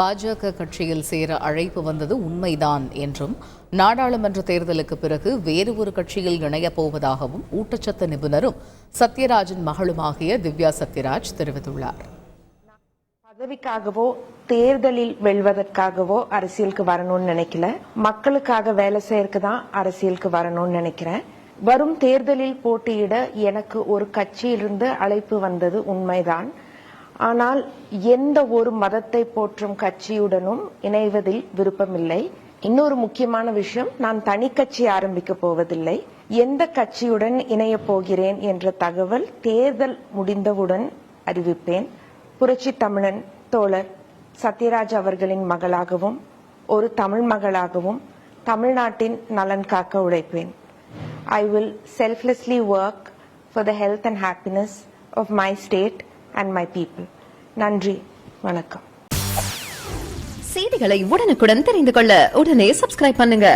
பாஜக கட்சியில் சேர அழைப்பு வந்தது உண்மைதான் என்றும் நாடாளுமன்ற தேர்தலுக்கு பிறகு வேறு ஒரு கட்சியில் இணையப் போவதாகவும் ஊட்டச்சத்து நிபுணரும் சத்யராஜின் மகளுமாகிய திவ்யா சத்யராஜ் தெரிவித்துள்ளார். பதவிக்காகவோ தேர்தலில் வெல்வதற்காகவோ அரசியலுக்கு வரணும்னு நினைக்கல. மக்களுக்காக வேலை செய்யறதுக்கு தான் அரசியலுக்கு வரணும்னு நினைக்கிறேன். வரும் தேர்தலில் போட்டியிட எனக்கு ஒரு கட்சியிலிருந்து அழைப்பு வந்தது உண்மைதான். ஆனால் எந்த ஒரு மதத்தை போற்றும் கட்சியுடனும் இணைவதில் விருப்பமில்லை. இன்னொரு முக்கியமான விஷயம், நான் தனி கட்சி ஆரம்பிக்க போவதில்லை. எந்த கட்சியுடன் இணைய போகிறேன் என்ற தகவல் தேர்தல் முடிந்தவுடன் அறிவிப்பேன். புரட்சி தமிழன் தோழர் சத்யராஜ் அவர்களின் மகளாகவும் ஒரு தமிழ் மகளாகவும் தமிழ்நாட்டின் நலன் காக்க உழைப்பேன். I will selflessly work for the health and happiness of my state and my people. நன்றி, வணக்கம். செய்திகளை உடனுக்குடன் தெரிந்து கொள்ள உடனே சப்ஸ்கிரைப் பண்ணுங்க.